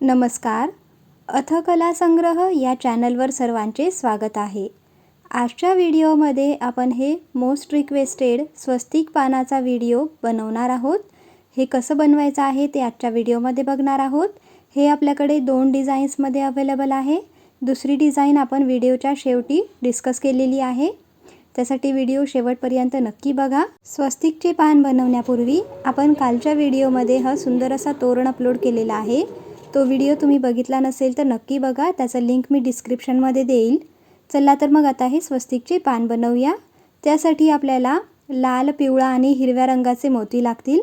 नमस्कार. अथकला संग्रह या चॅनलवर सर्वांचे स्वागत आहे. आजच्या व्हिडिओमध्ये आपण हे मोस्ट रिक्वेस्टेड स्वस्तिक पानाचा व्हिडिओ बनवणार आहोत. हे कसं बनवायचं आहे ते आजच्या व्हिडिओमध्ये बघणार आहोत. हे आपल्याकडे 2 डिझाईन्समध्ये अवेलेबल आहे. दुसरी डिझाईन आपण व्हिडिओच्या शेवटी डिस्कस केलेली आहे. त्यासाठी व्हिडिओ शेवटपर्यंत नक्की बघा. स्वस्तिकचे पान बनवण्यापूर्वी आपण कालच्या व्हिडिओमध्ये हा सुंदर असा तोरण अपलोड केलेला आहे. तो व्हिडिओ तुम्ही बघितला नसेल तर नक्की बघा. त्याचा लिंक मी डिस्क्रिप्शनमध्ये देईल. चला तर मग आता हे स्वस्तिकचे पान बनवूया. त्यासाठी आपल्याला लाल, पिवळा आणि हिरव्या रंगाचे मोती लागतील.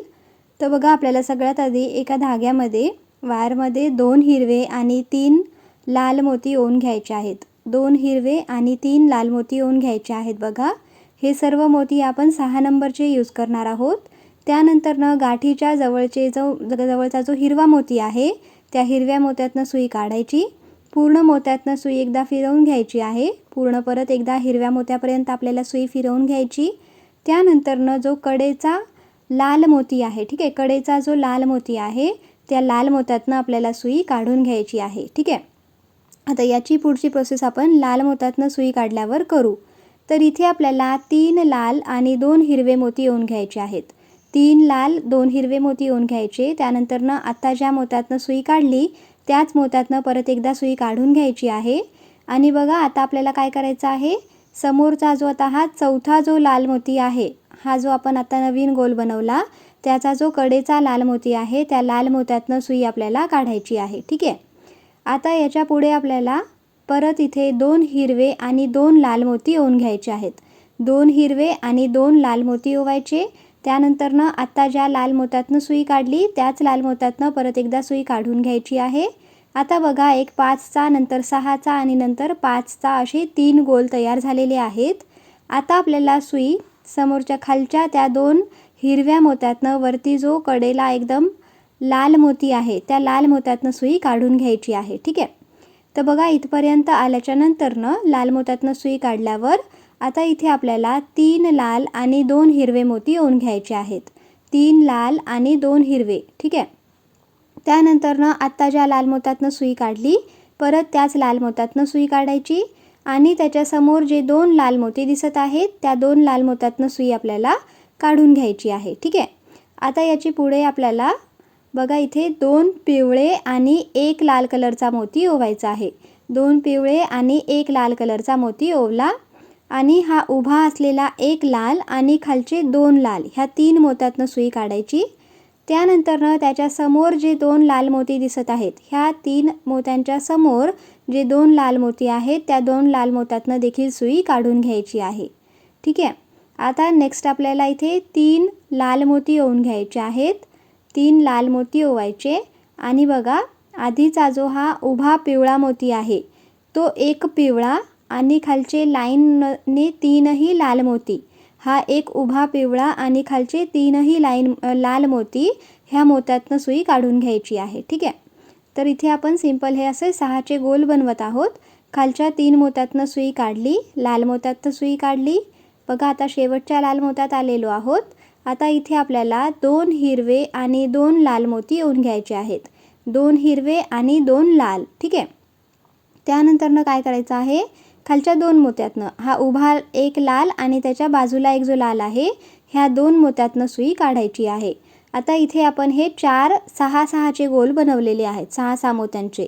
तर बघा, आपल्याला सगळ्यात आधी एका धाग्यामध्ये वायरमध्ये 2 हिरवे आणि 3 लाल मोती ओवून घ्यायचे आहेत. 2 हिरवे आणि 3 लाल मोती ओवून घ्यायचे आहेत. बघा, हे सर्व मोती आपण 6 नंबरचे यूज करणार आहोत. त्यानंतर गाठीच्या जवळचा जो हिरवा मोती आहे त्या हिरव्या मोत्यातनं सुई काढायची. पूर्ण मोत्यातनं सुई एकदा फिरवून घ्यायची आहे. पूर्ण परत एकदा हिरव्या मोत्यापर्यंत आपल्याला सुई फिरवून घ्यायची. त्यानंतर जो कडेचा लाल मोती आहे, ठीक आहे, कडेचा जो लाल मोती आहे त्या लाल मोत्यातनं आपल्याला सुई काढून घ्यायची आहे. ठीक आहे. आता याची पुढची प्रोसेस आपण लाल मोत्यातनं सुई काढल्यावर करू. तर इथे आपल्याला 3 लाल आणि 2 हिरवे मोती ओवून घ्यायचे आहेत. 3 लाल 2 हिरवे मोती ओवून घ्यायचे. त्यानंतर आता ज्या मोत्यातनं सुई काढली त्याच मोत्यातनं परत एकदा सुई काढून घ्यायची आहे. आणि बघा, आता आपल्याला काय करायचं आहे, समोरचा जो आता हा चौथा जो लाल मोती आहे, हा जो आपण आता नवीन गोल बनवला त्याचा जो कडेचा लाल मोती आहे त्या लाल मोत्यातनं सुई आपल्याला काढायची आहे. ठीक आहे. आता याच्या पुढे आपल्याला परत इथे 2 हिरवे आणि 2 लाल मोती ओवून घ्यायचे आहेत. 2 हिरवे आणि 2 लाल मोती ओवायचे. त्यानंतर आत्ता ज्या लाल मोत्यातनं सुई काढली त्याच लाल मोत्यातनं परत एकदा सुई काढून घ्यायची आहे. आता बघा, एक 5चा, नंतर 6चा आणि नंतर 5चा असे 3 गोल तयार झालेले आहेत. आता आपल्याला सुई समोरच्या खालच्या त्या 2 हिरव्या मोत्यातनं वरती जो कडेला एकदम लाल मोती आहे त्या लाल मोत्यातनं सुई काढून घ्यायची आहे. ठीक आहे. तर बघा, इथपर्यंत आल्याच्या नंतरनं लाल मोत्यातनं सुई काढल्यावर आता इथे आपल्याला 3 लाल आणि 2 हिरवे मोती ओवून घ्यायचे आहेत. 3 लाल आणि 2 हिरवे. ठीक आहे. त्यानंतर आत्ता ज्या लाल मोत्यातनं सुई काढली परत त्याच लाल मोत्यातनं सुई काढायची आणि त्याच्यासमोर जे 2 लाल मोती दिसत आहेत त्या 2 लाल मोत्यातनं सुई आपल्याला काढून घ्यायची आहे. ठीक आहे. आता याची पुढे आपल्याला बघा, इथे 2 पिवळे आणि 1 लाल कलरचा मोती ओवायचा आहे. 2 पिवळे आणि 1 लाल कलरचा मोती ओवला आणि हा उभा असलेला 1 लाल आणि खालचे 2 लाल ह्या 3 मोत्यातनं सुई काढायची. त्यानंतर त्याच्या समोर जे 2 लाल मोती दिसत आहेत ह्या 3 मोत्यांच्या समोर जे 2 लाल मोती आहेत त्या 2 लाल मोत्यातनं देखील सुई काढून घ्यायची आहे. ठीक आहे. आता नेक्स्ट आपल्याला इथे 3 लाल मोती ओवून घ्यायचे आहेत. 3 लाल मोती ओवायचे आणि बघा, आधीचा जो हा उभा पिवळा मोती आहे तो 1 पिवळा आणि खालचे लाईनने 3ही लाल मोती, हा 1 उभा पिवळा आणि खालचे 3ही लाल मोती ह्या मोत्यातनं सुई काढून घ्यायची आहे. ठीक आहे. तर इथे आपण सिंपल हे असे 6चे गोल बनवत आहोत. खालच्या 3 मोत्यातनं सुई काढली, लाल मोत्यातनं सुई काढली. बघा, आता शेवटच्या लाल मोत्यात आलेलो आहोत. आता इथे आपल्याला 2 हिरवे आणि 2 लाल मोती ओवून घ्यायचे आहेत. 2 हिरवे आणि 2 लाल. ठीक आहे. त्यानंतर काय करायचं आहे, खालच्या 2 मोत्यातनं हा उभा 1 लाल आणि त्याच्या बाजूला एक जो लाल आहे ह्या 2 मोत्यातनं सुई काढायची आहे. आता इथे आपण हे 6-6चे गोल बनवलेले आहेत, 6-6 मोत्यांचे.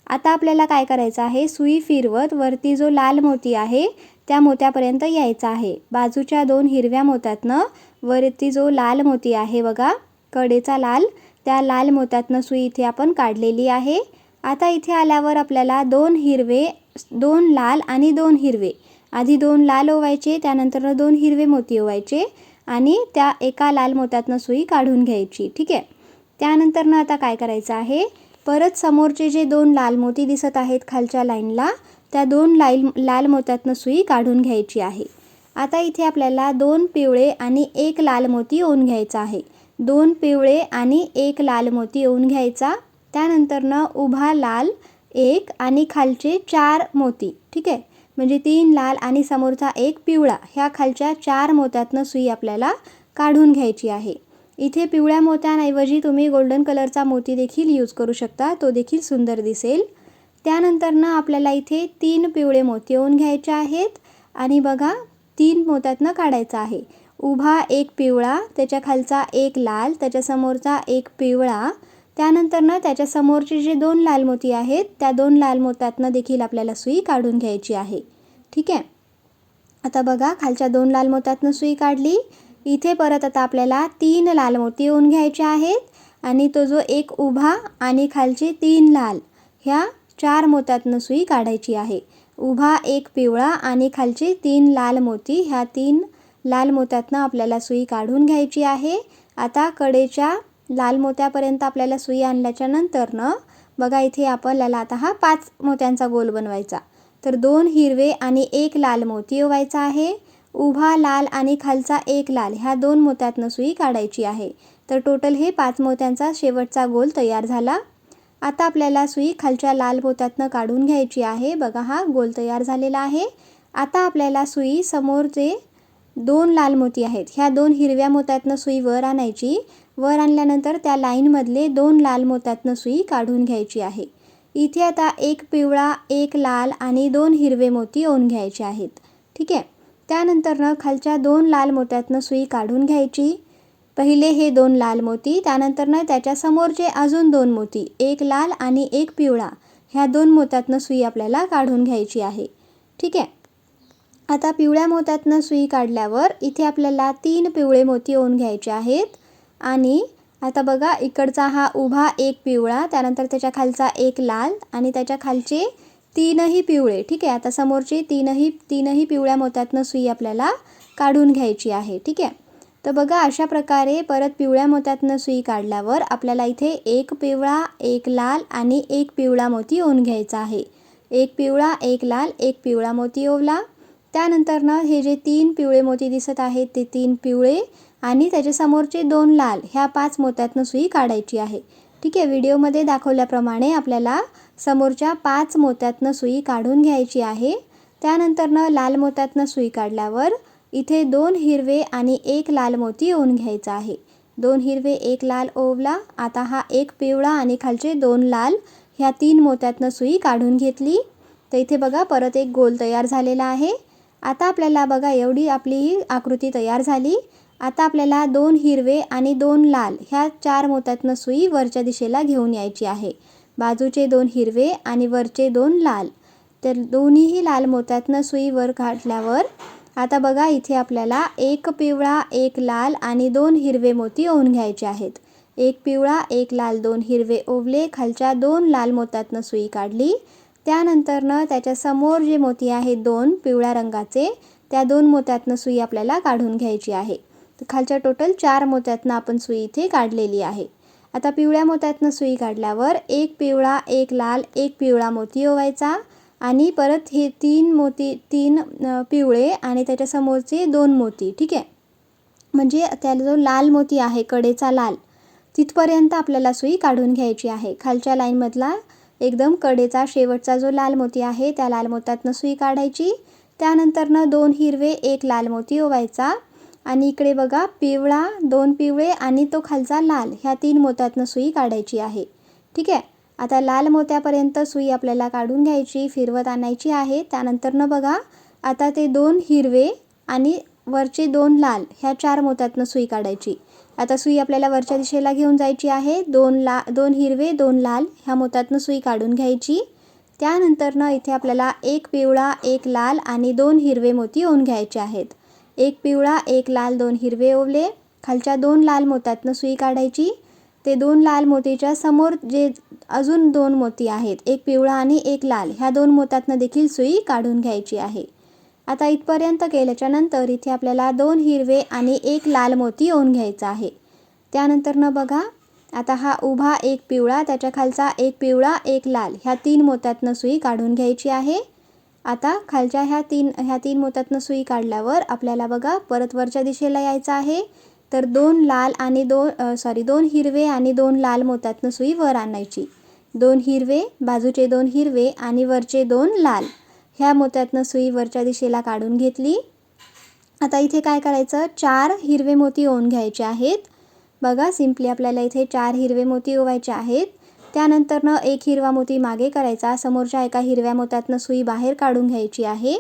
आता आपल्याला काय करायचं आहे, सुई फिरवत वरती जो लाल मोती आहे त्या मोत्यापर्यंत यायचं आहे. बाजूच्या 2 हिरव्या मोत्यातनं वरती जो लाल मोती आहे बघा, कडेचा लाल, त्या लाल मोत्यातनं सुई इथे आपण काढलेली आहे. आता इथे आल्यावर आपल्याला 2 हिरवे, 2 लाल आणि 2 हिरवे, आधी 2 लाल ओवायचे, त्यानंतर 2 हिरवे मोती ओवायचे आणि त्या एका लाल मोत्यातनं सुई काढून घ्यायची. ठीक आहे. त्यानंतर आता काय करायचं आहे, परत समोरचे जे 2 लाल मोती दिसत आहेत खालच्या लाईनला त्या 2 लाल मोत्यातनं सुई काढून घ्यायची आहे. आता इथे आपल्याला 2 पिवळे आणि 1 लाल मोती ओवून घ्यायचा आहे. 2 पिवळे आणि 1 लाल मोती ओवून घ्यायचा. त्यानंतर उभा लाल 1 आणि खालचे 4 मोती. ठीक आहे. म्हणजे 3 लाल आणि समोरचा 1 पिवळा ह्या खालच्या 4 मोत्यातनं सुई आपल्याला काढून घ्यायची आहे. इथे पिवळ्या मोत्यांऐवजी तुम्ही गोल्डन कलरचा मोती देखील यूज करू शकता, तो देखील सुंदर दिसेल। त्यानंतर आपल्याला इथे 3 पिवळे मोती ओवून घ्यायचे आहेत आणि बघा 3 मोत्यातनं काढायचा आहे। उभा एक पिवळा, त्याच्या खालचा एक लाल, त्याच्या समोरचा एक पिवळा, त्यानंतर त्याच्या समोरचे जे 2 लाल मोती आहेत त्या 2 लाल मोत्यातनं देखील आपल्याला सुई काढून घ्यायची आहे। ठीक आहे, आता बघा खालच्या 2 लाल मोत्यातनं सुई काढली। इथे परत आता आपल्याला 3 लाल मोती ओवून घ्यायचे आहेत आणि तो जो एक उभा आणि खालचे 3 लाल, ह्या 4 मोत्यातनं सुई काढायची आहे। उभा एक पिवळा आणि खालचे 3 लाल मोती, ह्या 3 लाल मोत्यातनं आपल्याला सुई काढून घ्यायची आहे। आता कडेच्या लाल मोत्यापर्यंत आपल्याला सुई आणल्याच्या नंतरनं बघा इथे आपल्याला आता हा 5 मोत्यांचा गोल बनवायचा। तर 2 हिरवे आणि 1 लाल मोती ओवायचा आहे। उभा लाल आणि खालचा एक लाल, ह्या 2 मोत्यातनं सुई काढायची आहे। तर टोटल हे 5 मोत्यांचा शेवटचा गोल तयार झाला। आता आपल्याला सुई खालच्या लाल मोत्यातनं काढून घ्यायची आहे। बघा हा गोल तयार झालेला आहे। आता आपल्याला सुई समोरचे 2 लाल मोती आहेत, ह्या 2 हिरव्या मोत्यातनं सुई वर आणायची। वर आणल्यानंतर त्या लाईनमधले 2 लाल मोत्यातनं सुई काढून घ्यायची आहे। इथे आता एक पिवळा, एक लाल आणि 2 हिरवे मोती ओवून घ्यायचे आहेत। ठीक आहे, त्यानंतर खालच्या 2 लाल मोत्यातनं सुई काढून घ्यायची। पहिले हे 2 लाल मोती, त्यानंतर त्याच्या समोरचे अजून 2 मोती, एक लाल आणि एक पिवळा, ह्या 2 मोत्यातनं सुई आपल्याला काढून घ्यायची आहे। ठीक आहे, आता पिवळ्या मोत्यातनं सुई काढल्यावर इथे आपल्याला 3 पिवळे मोती ओवून घ्यायचे आहेत आणि आता बघा इकडचा हा उभा एक पिवळा, त्यानंतर त्याच्या खालचा एक लाल आणि त्याच्या खालचे 3ही पिवळे। ठीक आहे, आता समोरचे 3ही पिवळ्या मोत्यातनं सुई आपल्याला काढून घ्यायची आहे। ठीक आहे, तर बघा अशा प्रकारे परत पिवळ्या मोत्यातनं सुई काढल्यावर आपल्याला इथे एक पिवळा, एक लाल आणि एक पिवळा मोती ओवून घ्यायचा आहे। एक पिवळा, एक लाल, एक पिवळा मोती ओवला। त्यानंतर हे जे 3 पिवळे मोती दिसत आहेत ते 3 पिवळे आणि त्याच्या समोरचे 2 लाल, ह्या 5 मोत्यातनं सुई काढायची आहे। ठीक आहे, व्हिडिओमध्ये दाखवल्याप्रमाणे आपल्याला समोरच्या 5 मोत्यातनं सुई काढून घ्यायची आहे। त्यानंतर लाल मोत्यातनं सुई काढल्यावर इथे 2 हिरवे आणि 1 लाल मोती ओवून घ्यायचा आहे। 2 हिरवे, 1 लाल ओवला। आता हा एक पिवळा आणि खालचे 2 लाल, ह्या 3 मोत्यातनं सुई काढून घेतली। तर इथे बघा परत एक गोल तयार झालेला आहे। आता आपल्याला बघा एवढी आपली ही आकृती तयार झाली। आता आपल्याला 2 हिरवे आणि 2 लाल, ह्या 4 मोत्यातनं सुई वरच्या दिशेला घेऊन यायची आहे। बाजूचे 2 हिरवे आणि वरचे 2 लाल, तर दोन्हीही लाल मोत्यातनं सुई वर काढल्यावर आता बघा इथे आपल्याला एक पिवळा, एक लाल आणि 2 हिरवे मोती ओवून घ्यायचे आहेत। एक पिवळा, एक लाल, 2 हिरवे ओवले, खालच्या 2 लाल मोत्यातनं सुई काढली। त्यानंतर त्याच्या समोर जे मोती आहेत 2 पिवळ्या रंगाचे, त्या 2 मोत्यातनं सुई आपल्याला काढून घ्यायची आहे। तर खालच्या टोटल 4 मोत्यातनं आपण सुई इथे काढलेली आहे। आता पिवळ्या मोत्यातनं सुई काढल्यावर एक पिवळा, एक लाल, एक पिवळा मोती ओवायचा आणि परत हे 3 पिवळे आणि त्याच्या समोरचे 2 मोती। ठीक आहे, म्हणजे त्याला जो लाल मोती आहे कडेचा लाल, तिथपर्यंत आपल्याला सुई काढून घ्यायची आहे। खालच्या लाईनमधला एकदम कडेचा शेवटचा जो लाल मोती आहे त्या लाल मोत्यातनं सुई काढायची। त्यानंतर 2 हिरवे, 1 लाल मोती ओवायचा आणि इकडे बघा पिवळा, 2 पिवळे आणि तो खालचा लाल, ह्या 3 मोत्यातनं सुई काढायची आहे। ठीक आहे, आता लाल मोत्यापर्यंत सुई आपल्याला काढून घ्यायची, फिरवत आणायची आहे। त्यानंतर बघा आता ते 2 हिरवे आणि वरचे 2 लाल, ह्या 4 मोत्यातनं सुई काढायची। आता सुई आपल्याला वरच्या दिशेला घेऊन जायची आहे। 2 हिरवे, 2 लाल, ह्या मोत्यातनं सुई काढून घ्यायची। त्यानंतर इथे आपल्याला एक पिवळा, एक लाल आणि 2 हिरवे मोती ओवून घ्यायचे आहेत। एक पिवळा, एक लाल, 2 हिरवे ओवले, खालच्या 2 लाल मोत्यातनं सुई काढायची। ते 2 लाल मोतीच्या समोर जे अजून 2 मोती आहेत, एक पिवळा आणि एक लाल, ह्या 2 मोत्यातनं देखील सुई काढून घ्यायची आहे। आता इथपर्यंत केल्याच्या नंतर इथे आपल्याला 2 हिरवे आणि 1 लाल मोती ओवून घ्यायचा आहे। त्यानंतर बघा आता हा उभा एक पिवळा, त्याच्या खालचा एक पिवळा, एक लाल, ह्या 3 मोत्यातनं सुई काढून घ्यायची आहे। आता खालच्या ह्या 3 मोत्यातनं सुई काढल्यावर आपल्याला बघा परत वरच्या दिशेला यायचं आहे। तर 2 हिरवे आणि 2 लाल मोत्यातनं सुई वर आणायची। 2 हिरवे, बाजूचे 2 हिरवे आणि वरचे 2 लाल, ह्या मोत्यातनं सुई वरच्या दिशेला काढून घेतली। आता इथे काय करायचं, 4 हिरवे मोती ओवून घ्यायचे आहेत। बघा सिम्पली आपल्याला इथे 4 हिरवे मोती ओवायचे आहेत. त्यानंतरनं एक हिरवा मोती मागे करायचा, समोरच्या एका हिरव्या मोत्यातनं सुई बाहेर काढून घ्यायची आहे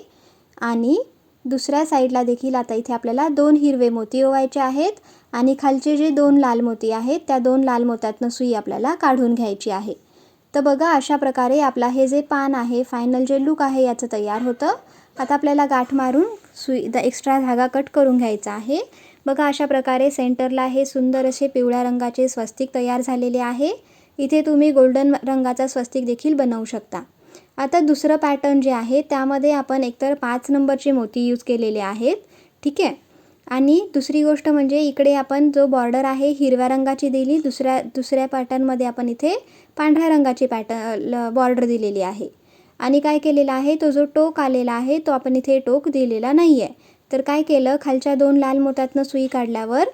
आणि दुसऱ्या साईडला देखील आता इथे आपल्याला 2 हिरवे मोती ओवायचे आहेत आणि खालचे जे 2 लाल मोती आहेत त्या 2 लाल मोत्यातनं सुई आपल्याला काढून घ्यायची आहे. तर बघा अशा प्रकारे आपला हे जे पान आहे, फायनल जे लूक आहे याचं तयार होतं. आता आपल्याला गाठ मारून एक्स्ट्रा धागा कट करून घ्यायचा आहे. बघा अशा प्रकारे सेंटरला हे सुंदर असे पिवळ्या रंगाचे स्वस्तिक तयार झालेले आहे. इथे तुम्ही गोल्डन रंगाचा स्वस्तिक देखील बनवू शकता. आता दुसरं पॅटर्न जे आहे त्यामध्ये आपण एकतर 5 नंबरचे मोती यूज केलेले आहेत, ठीक आहे. आणि दुसरी गोष्ट म्हणजे इकडे आपण जो बॉर्डर आहे हिरव्या रंगाची दिली, दुसऱ्या पॅटर्नमध्ये आपण इथे पांढऱ्या रंगाची बॉर्डर दिलेली आहे. आणि काय केलेलं आहे, तो जो टोक आलेला आहे तो आपण इथे टोक दिलेला नाही आहे. तर काय केलं, खालच्या 2 लाल मोत्यातनं सुई काढल्यावर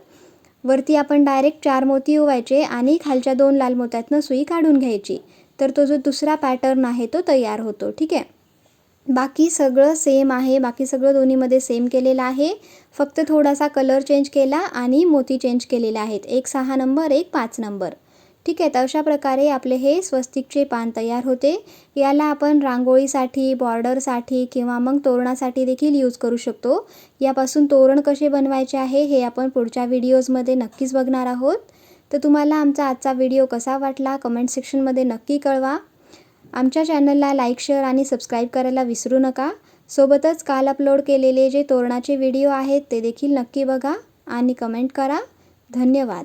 वरती आपण डायरेक्ट 4 मोती ओवायचे आणि खालच्या 2 लाल मोत्यातनं सुई काढून घ्यायची. तर तो जो दुसरा पॅटर्न आहे तो तयार होतो, ठीक आहे. बाकी सगळं सेम आहे, बाकी सगळं दोन्हीमध्ये सेम केलेलं आहे. फक्त थोडासा कलर चेंज केला आणि मोती चेंज केलेले आहेत. एक 6 नंबर, एक 5 नंबर, ठीक आहे. तर अशा प्रकारे आपले हे स्वस्तिकचे पान तयार होते. याला आपण रांगोळीसाठी, बॉर्डरसाठी किंवा मग तोरणासाठी देखील यूज करू शकतो. यापासून तोरण कसे बनवायचे आहे हे आपण पुढच्या व्हिडिओजमध्ये नक्कीच बघणार आहोत. तर तुम्हाला आमचा आजचा व्हिडिओ कसा वाटला कमेंट सेक्शनमध्ये नक्की कळवा. आमच्या चॅनलला लाईक, शेअर आणि सबस्क्राईब करायला विसरू नका. सोबतच काल अपलोड केलेले जे तोरणाचे व्हिडिओ आहेत ते देखील नक्की बघा आणि कमेंट करा. धन्यवाद.